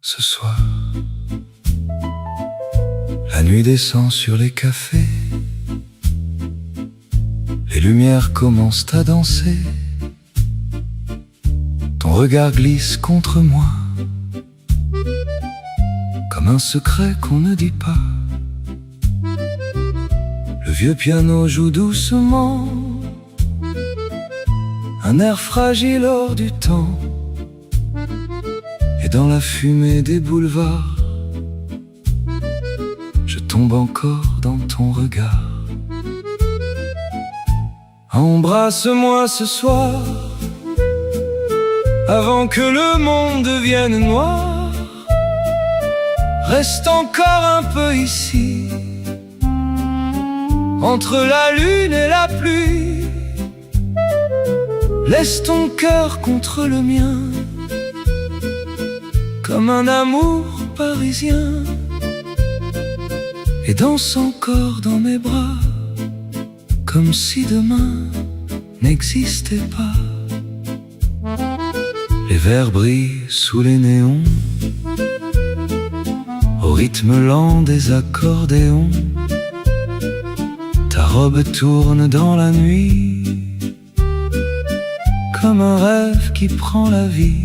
ce soir. La nuit descend sur les cafés, les lumières commencent à danser. Ton regard glisse contre moi, comme un secret qu'on ne dit pas. Le vieux piano joue doucement, un air fragile hors du temps. Et dans la fumée des boulevards, je tombe encore dans ton regard. Embrasse-moi ce soir, avant que le monde devienne noir. Reste encore un peu ici, entre la lune et la pluie. Laisse ton cœur contre le mien, comme un amour parisien, et danse encore dans mes bras, comme si demain n'existait pas. Les verres brillent sous les néons, au rythme lent des accordéons. Ta robe tourne dans la nuit, comme un rêve qui prend la vie.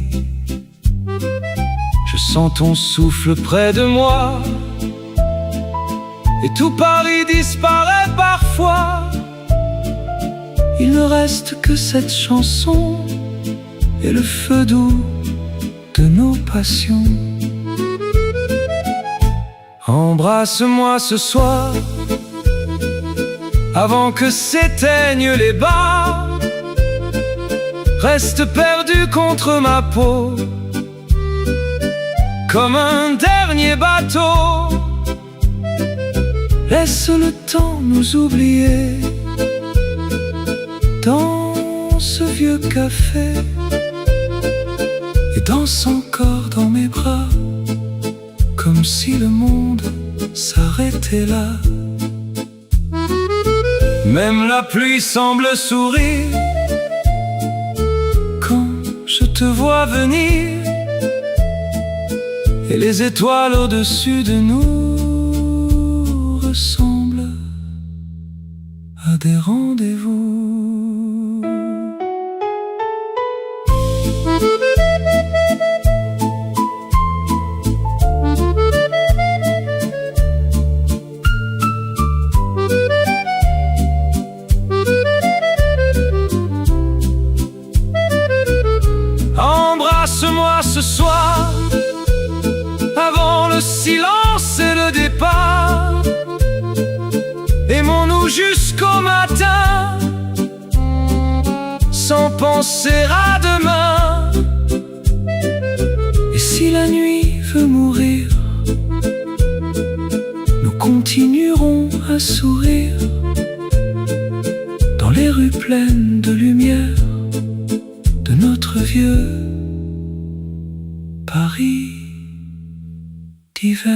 Je sens ton souffle près de moi, et tout Paris disparaît parfois. Il ne reste que cette chanson et le feu doux de nos passions. Embrasse-moi ce soir, avant que s'éteignent les bars. Reste perdu contre ma peau, comme un dernier bateau. Laisse le temps nous oublier dans ce vieux café, et danse encore dans mes bras, comme si le monde s'arrêtait là. Même la pluie semble sourire quand je te vois venir, et les étoiles au-dessus de nous ressemblent à des rendez-vous. Embrasse-moi ce soir, avant le silence et le départ. Aimons-nous jusqu'au matin, sans penser à demain. Et si la nuit veut mourir, nous continuerons à sourire dans les rues pleines de lumière de notre vieux Paris d'hiver.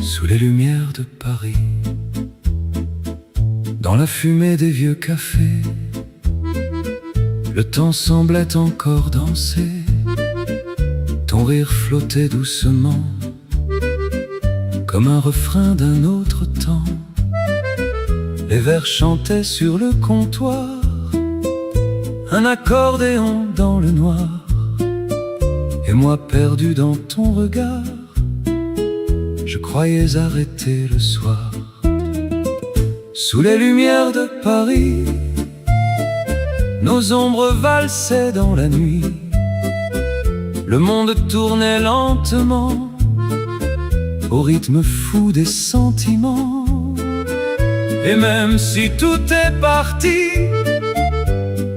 Sous les lumières de Paris, dans la fumée des vieux cafés, le temps semblait encore danser. Ton rire flottait doucement, comme un refrain d'un autre temps. Les vers chantaient sur le comptoir, un accordéon dans le noir. Et moi perdu dans ton regard, je croyais arrêter le soir. Sous les lumières de Paris, nos ombres valsaient dans la nuit. Le monde tournait lentement, au rythme fou des sentiments. Et même si tout est parti,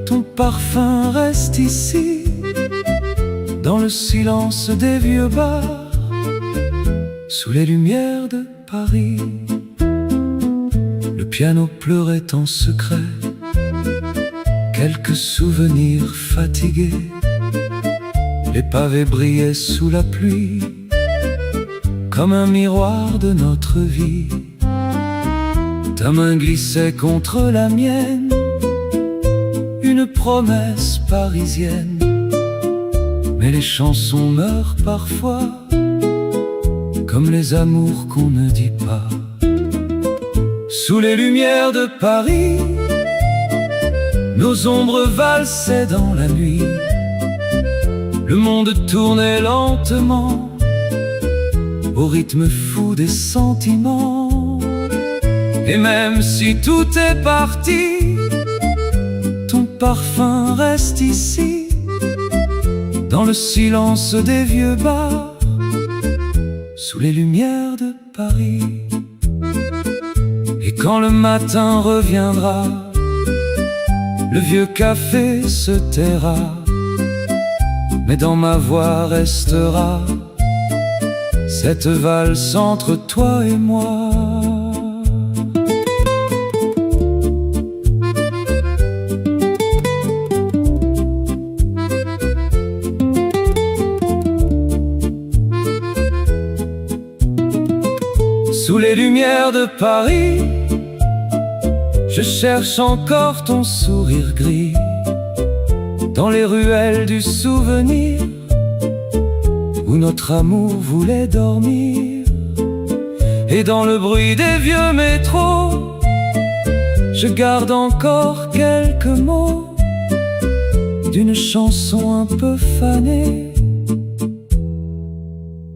ton parfum reste ici, dans le silence des vieux bars, Sous les lumières de Paris, le piano pleurait en secret quelques souvenirs fatigués. Les pavés brillaient sous la pluie comme un miroir de notre vie. Ta main glissait contre la mienne, une promesse parisienne. Mais les chansons meurent parfois, comme les amours qu'on ne dit pas. Sous les lumières de Paris, nos ombres valsaient dans la nuit. Le monde tournait lentement au rythme fou des sentiments. Et même si tout est parti, ton parfum reste ici, dans le silence des vieux bars, sous les lumières de Paris. Et quand le matin reviendra, le vieux café se taira, mais dans ma voix restera cette valse entre toi et moi. Sous les lumières de Paris, je cherche encore ton sourire gris, dans les ruelles du souvenir, où notre amour voulait dormir. Et dans le bruit des vieux métros, je garde encore quelques mots d'une chanson un peu fanée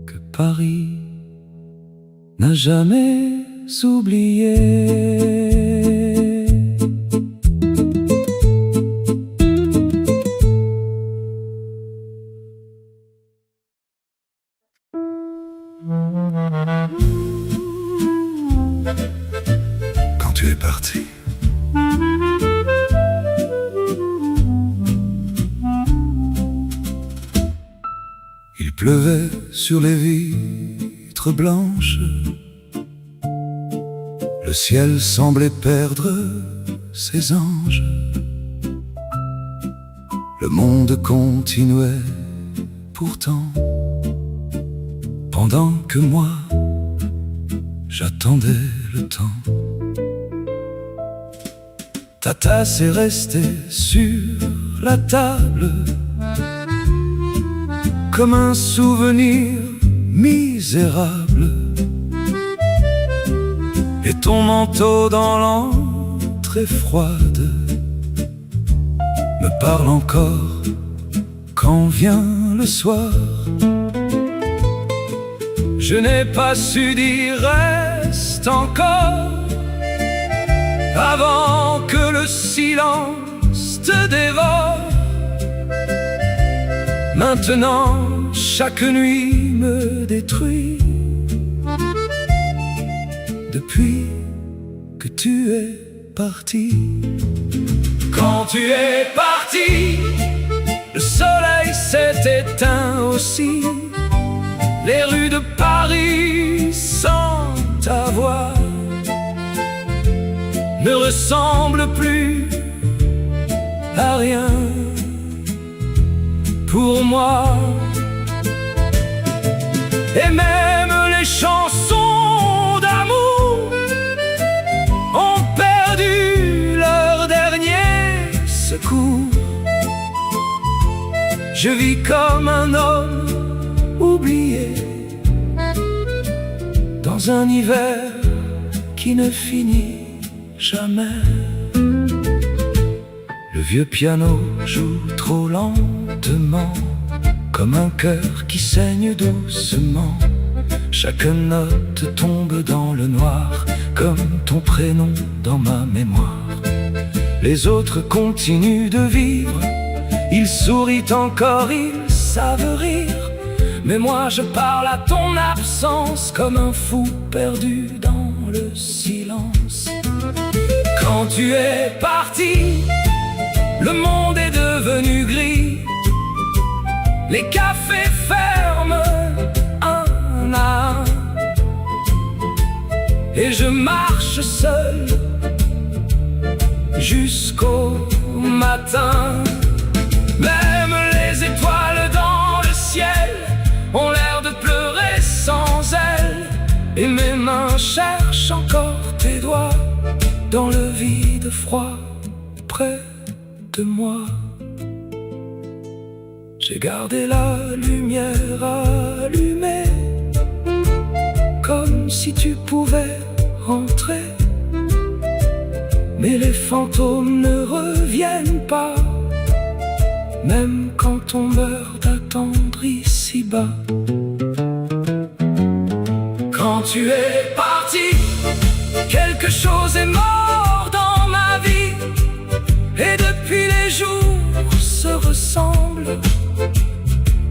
que Paris n'a jamais oublié. Quand tu es parti, il pleuvait sur les vitres blanches, le ciel semblait perdre ses anges. Le monde continuait pourtant, pendant que moi j'attendais le temps. Ta tasse est restée sur la table comme un souvenir misérable, et ton manteau dans l'entrée froide me parle encore quand vient le soir. Je n'ai pas su dire reste encore avant que le silence te dévore. Maintenant, chaque nuit me détruit depuis que tu es parti. Quand tu es parti, le soleil s'est éteint aussi. Les rues de Paris sans ta voix ne ressemblent plus à rien pour moi. Et même les chansons d'amour ont perdu leur dernier secours. Je vis comme un homme oublié dans un hiver qui ne finit jamais. Le vieux piano joue trop lentement, comme un cœur qui saigne doucement. Chaque note tombe dans le noir, comme ton prénom dans ma mémoire. Les autres continuent de vivre, ils sourient encore, ils savent rire. Mais moi je parle à ton absence comme un fou perdu dans le silence. Quand tu es parti, le monde est devenu gris. Les cafés ferment un à un, et je marche seul jusqu'au matin. Même les étoiles dans le ciel ont l'air de pleurer sans elles, et mes mains cherchent encore tes doigts dans le vide froid près de moi. J'ai gardé la lumière allumée, comme si tu pouvais rentrer. Mais les fantômes ne reviennent pas, même quand on meurt d'attendre ici-bas. Quand tu es parti, quelque chose est mort dans ma vie, et depuis les jours se ressemblent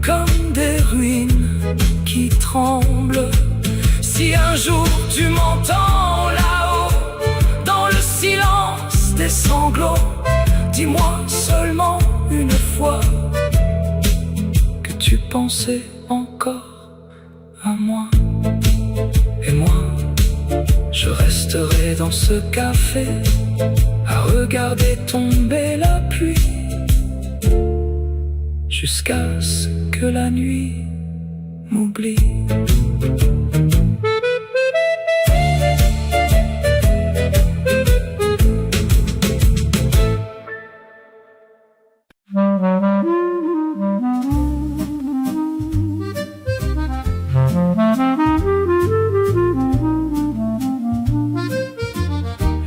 comme des ruines qui tremblent. Si un jour tu m'entends là-haut, dans le silence des sanglots, dis-moi seulement une fois que tu pensais encore à moi. Et moi, je resterai dans ce café à regarder tomber la pluie, jusqu'à ce que la nuit m'oublie.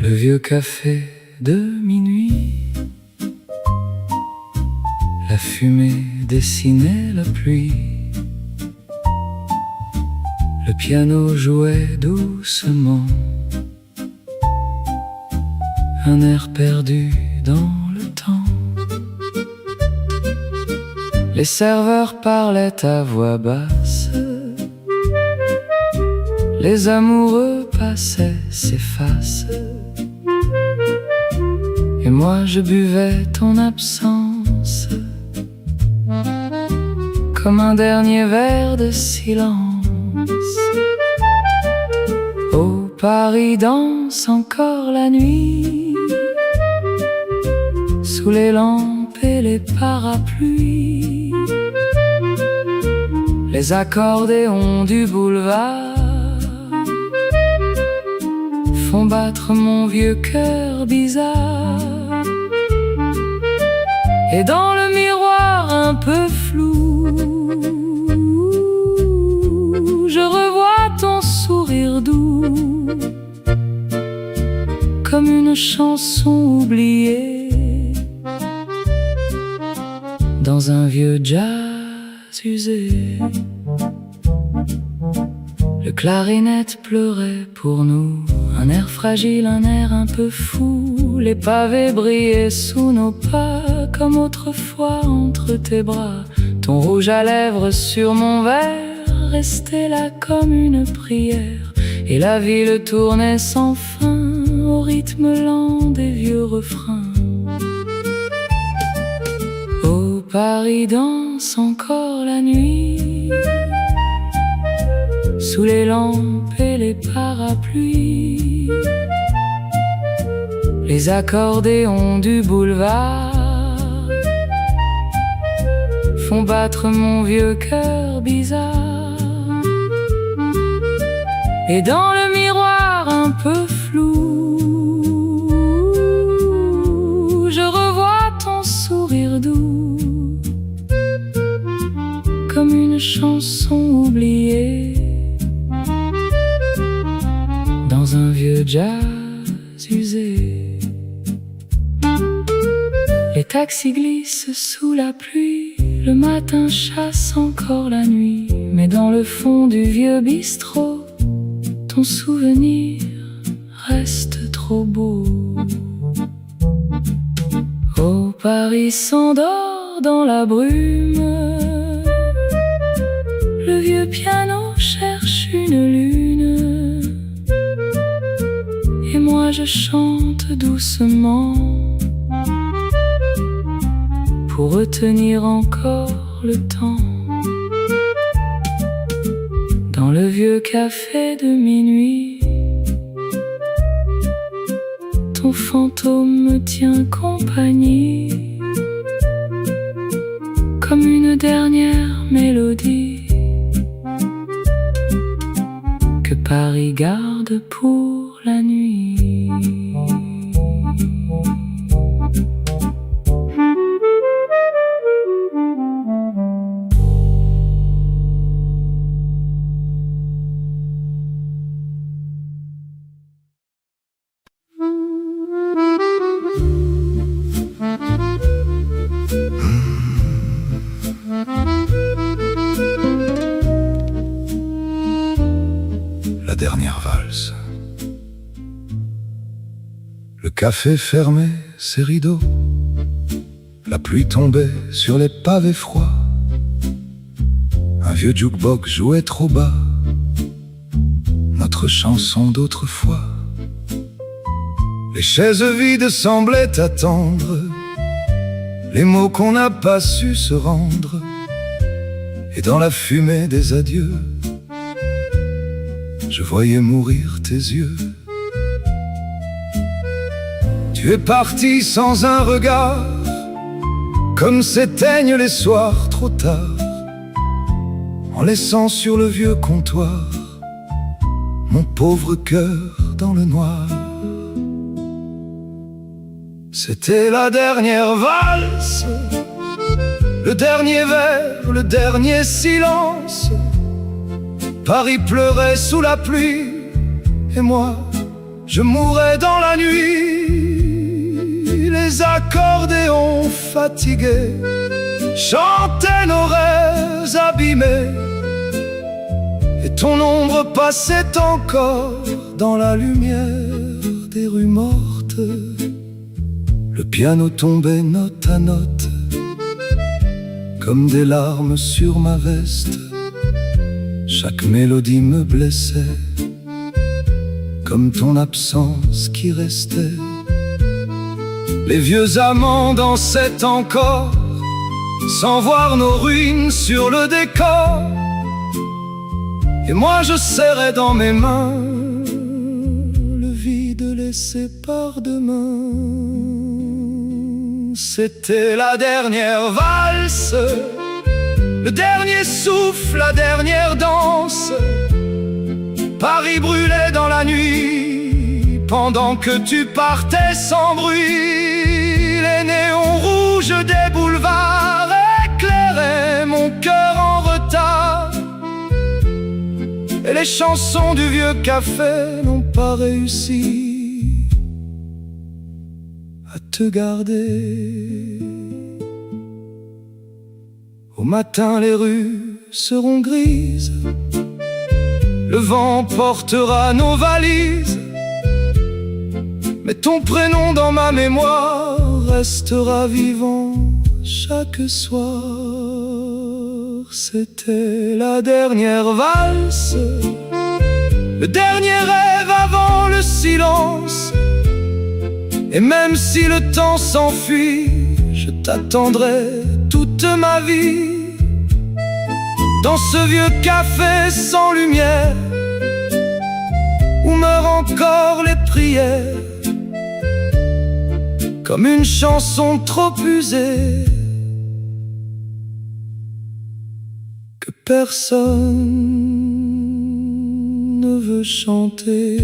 Le vieux café de minuit, la fumée dessinait la pluie, le piano jouait doucement un air perdu dans le temps. Les serveurs parlaient à voix basse, les amoureux passaient, s'effacent, et moi je buvais ton absence comme un dernier verre de silence. Oh, Paris danse encore la nuit, sous les lampes et les parapluies. Les accordéons du boulevard font battre mon vieux cœur bizarre. Et dans le miroir un peu flou, je revois ton sourire doux, comme une chanson oubliée dans un vieux jazz usé. Le clarinette pleurait pour nous, un air fragile, un air un peu fou. Les pavés brillaient sous nos pas, comme autrefois entre tes bras. Ton rouge à lèvres sur mon verre restait là comme une prière. Et la ville tournait sans fin au rythme lent des vieux refrains. Oh, Paris danse encore la nuit, sous les lampes et les parapluies. Les accordéons du boulevard font battre mon vieux cœur bizarre. Et dans le miroir un peu flou, je revois ton sourire doux, comme une chanson oubliée dans un vieux jazz usé. Les taxis glissent sous la pluie, le matin chasse encore la nuit. Mais dans le fond du vieux bistrot, ton souvenir reste trop beau. Oh, Paris s'endort dans la brume, le vieux piano cherche une lune, et moi je chante doucement pour retenir encore le temps. Dans le vieux café de minuit, ton fantôme me tient compagnie, comme une dernière mélodie que Paris garde pour la nuit. La dernière valse. Le café fermait ses rideaux, la pluie tombait sur les pavés froids. Un vieux jukebox jouait trop bas notre chanson d'autrefois. Les chaises vides semblaient attendre les mots qu'on n'a pas su se rendre. Et dans la fumée des adieux, je voyais mourir tes yeux. Tu es parti sans un regard, comme s'éteignent les soirs trop tard, en laissant sur le vieux comptoir mon pauvre cœur dans le noir. C'était la dernière valse, le dernier vers, le dernier silence. Paris pleurait sous la pluie, et moi, je mourais dans la nuit. Les accordéons fatigués chantaient nos rêves abîmés, et ton ombre passait encore dans la lumière des rues mortes. Le piano tombait note à note, comme des larmes sur ma veste. Chaque mélodie me blessait, comme ton absence qui restait. Les vieux amants dansaient encore, sans voir nos ruines sur le décor. Et moi je serrais dans mes mains le vide laissé par demain. C'était la dernière valse, le dernier souffle, la dernière danse. Paris brûlait dans la nuit, pendant que tu partais sans bruit. Les néons rouges des boulevards éclairaient mon cœur en retard, et les chansons du vieux café n'ont pas réussi à te garder. Au matin les rues seront grises, le vent portera nos valises, mais ton prénom dans ma mémoire restera vivant chaque soir. C'était la dernière valse, le dernier rêve avant le silence. Et même si le temps s'enfuit, je t'attendrai toute ma vie, dans ce vieux café sans lumière, où meurent encore les prières, comme une chanson trop usée que personne ne veut chanter.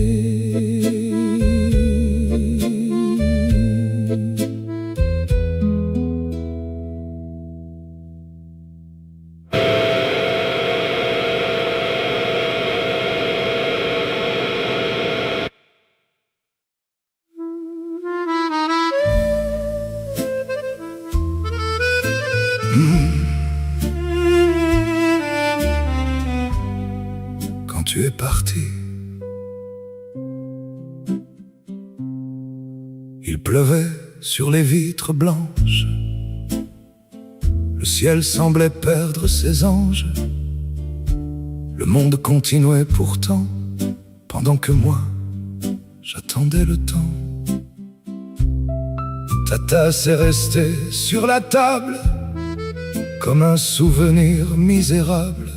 Quand tu es parti, il pleuvait sur les vitres blanches, le ciel semblait perdre ses anges. Le monde continuait pourtant, pendant que moi, j'attendais le temps. Ta tasse est restée sur la table, comme un souvenir misérable,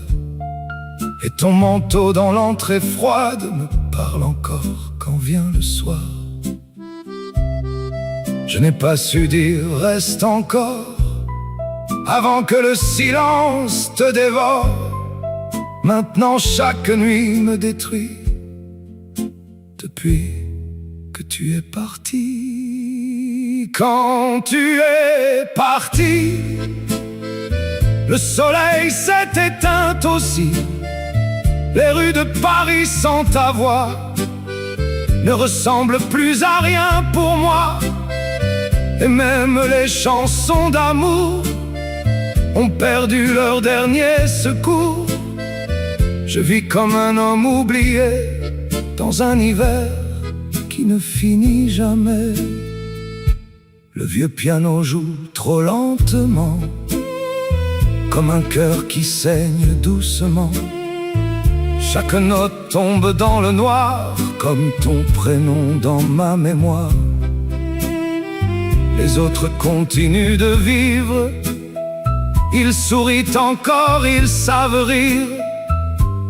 et ton manteau dans l'entrée froide me parle encore quand vient le soir. Je n'ai pas su dire reste encore avant que le silence te dévore. Maintenant chaque nuit me détruit depuis que tu es parti. Quand tu es parti, le soleil s'est éteint aussi. Les rues de Paris sans ta voix ne ressemblent plus à rien pour moi. Et même les chansons d'amour ont perdu leur dernier secours. Je vis comme un homme oublié dans un hiver qui ne finit jamais. Le vieux piano joue trop lentement, comme un cœur qui saigne doucement. Chaque note tombe dans le noir, comme ton prénom dans ma mémoire. Les autres continuent de vivre, ils sourient encore, ils savent rire.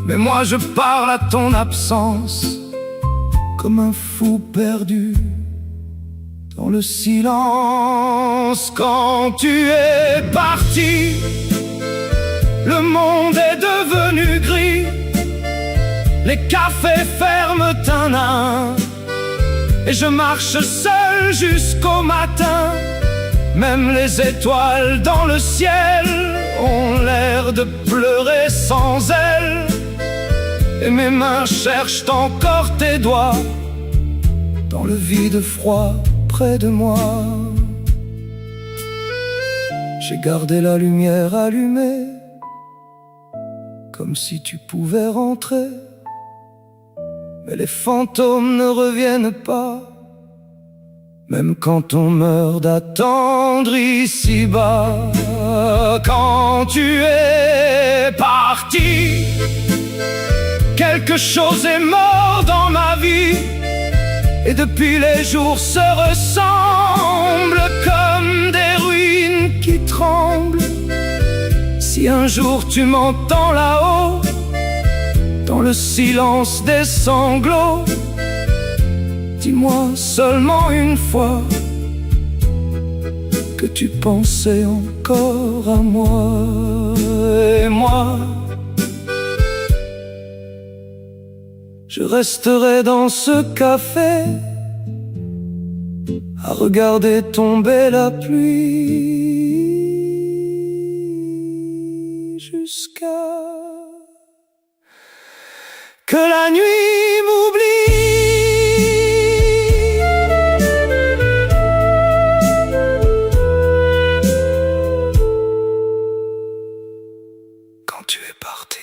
Mais moi je parle à ton absence, comme un fou perdu dans le silence. Quand tu es parti, le monde est devenu gris. Les cafés ferment un à un, et je marche seul jusqu'au matin. Même les étoiles dans le ciel ont l'air de pleurer sans elles. Et mes mains cherchent encore tes doigts dans le vide froid près de moi. J'ai gardé la lumière allumée, comme si tu pouvais rentrer. Mais les fantômes ne reviennent pas, même quand on meurt d'attendre ici-bas. Quand tu es parti, quelque chose est mort dans ma vie. Et depuis les jours se ressemblent comme des ruines qui tremblent. Si un jour tu m'entends là-haut, dans le silence des sanglots, dis-moi seulement une fois que tu pensais encore à moi. Et moi, je resterai dans ce café à regarder tomber la pluie jusqu'à que la nuit m'oublie. Quand tu es parti.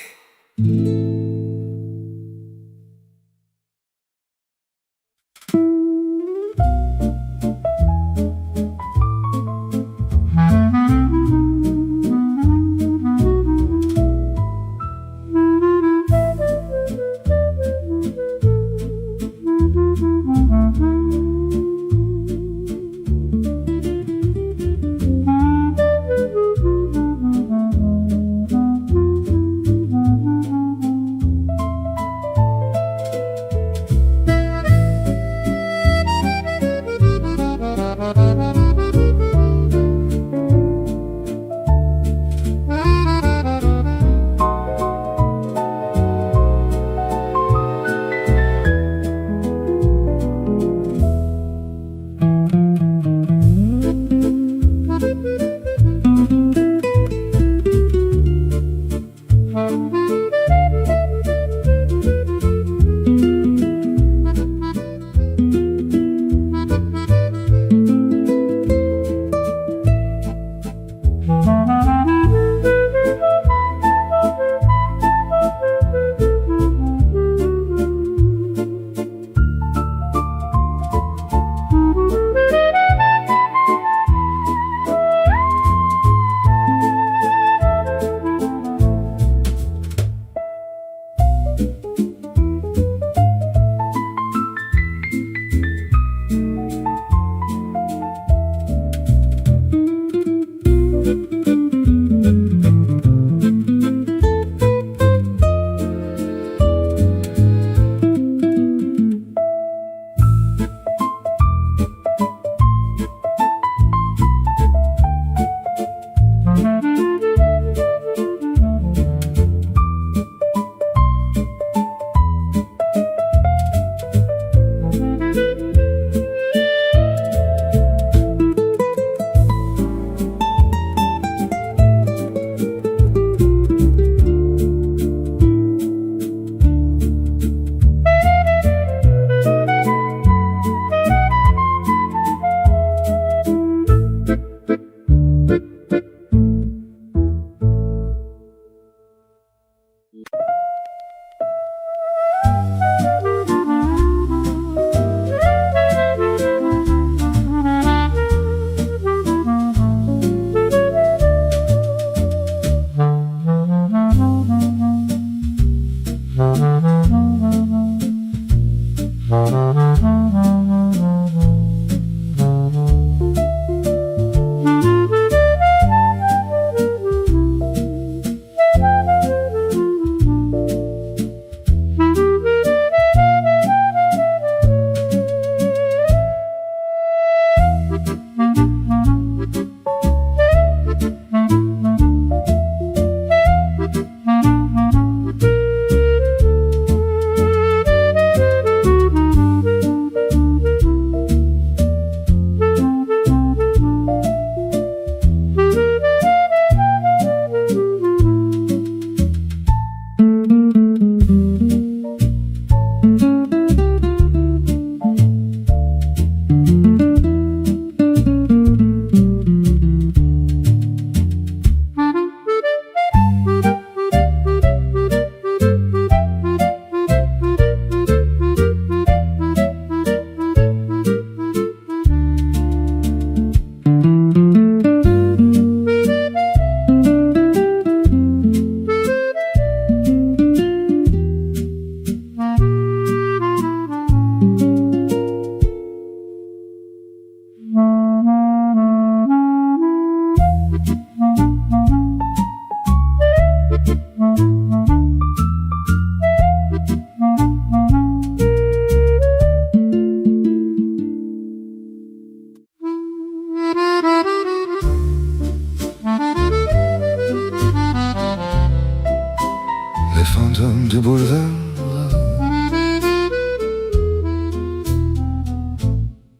Les fantômes du boulevard,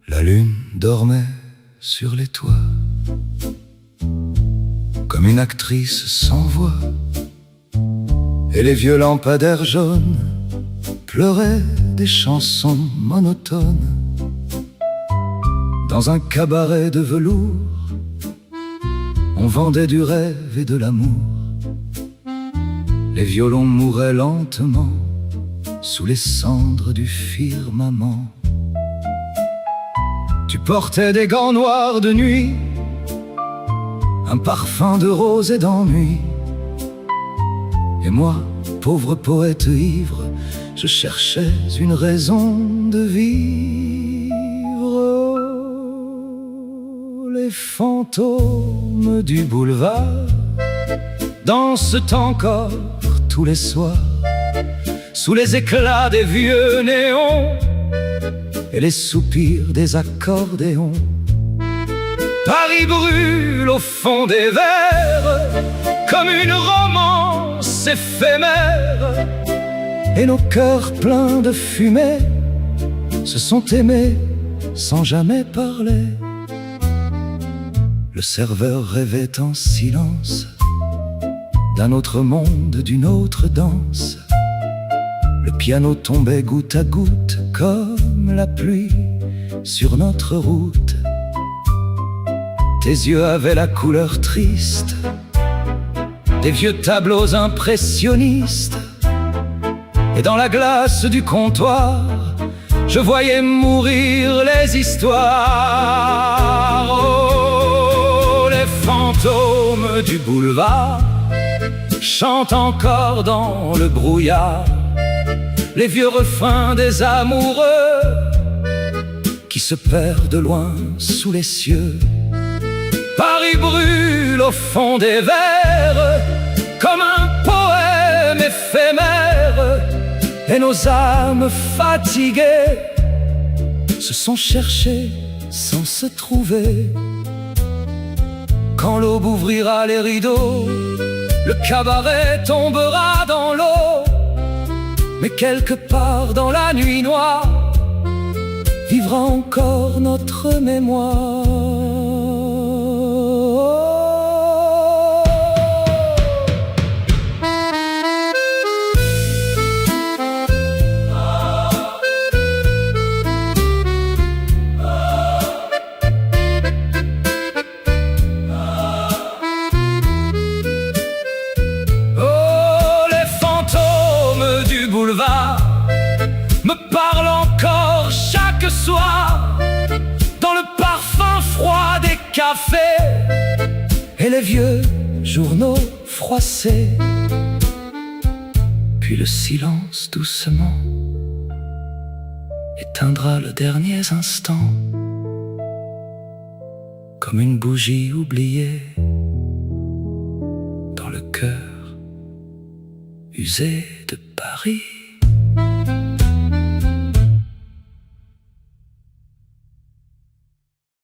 la lune dormait sur les toits, comme une actrice sans voix, et les vieux lampadaires jaunes pleuraient des chansons monotones. Dans un cabaret de velours, on vendait du rêve et de l'amour. Les violons mouraient lentement sous les cendres du firmament. Tu portais des gants noirs de nuit, un parfum de rose et d'ennui. Et moi, pauvre poète ivre, je cherchais une raison de vivre. Les fantômes du boulevard dansent encore tous les soirs sous les éclats des vieux néons et les soupirs des accordéons. Paris brûle au fond des verres comme une romance éphémère, et nos cœurs pleins de fumée se sont aimés sans jamais parler. Le serveur rêvait en silence d'un autre monde, d'une autre danse. Le piano tombait goutte à goutte comme la pluie sur notre route. Tes yeux avaient la couleur triste des vieux tableaux impressionnistes, et dans la glace du comptoir, je voyais mourir les histoires. Oh, les fantômes du boulevard chantent encore dans le brouillard les vieux refrains des amoureux qui se perdent loin sous les cieux. Paris brûle au fond des verres comme un poème éphémère, et nos âmes fatiguées se sont cherchées sans se trouver. Quand l'aube ouvrira les rideaux, le cabaret tombera dans l'eau, mais quelque part dans la nuit noire vivra encore notre mémoire. Me parle encore chaque soir dans le parfum froid des cafés et les vieux journaux froissés. Puis le silence doucement éteindra le dernier instant, comme une bougie oubliée dans le cœur usé de Paris.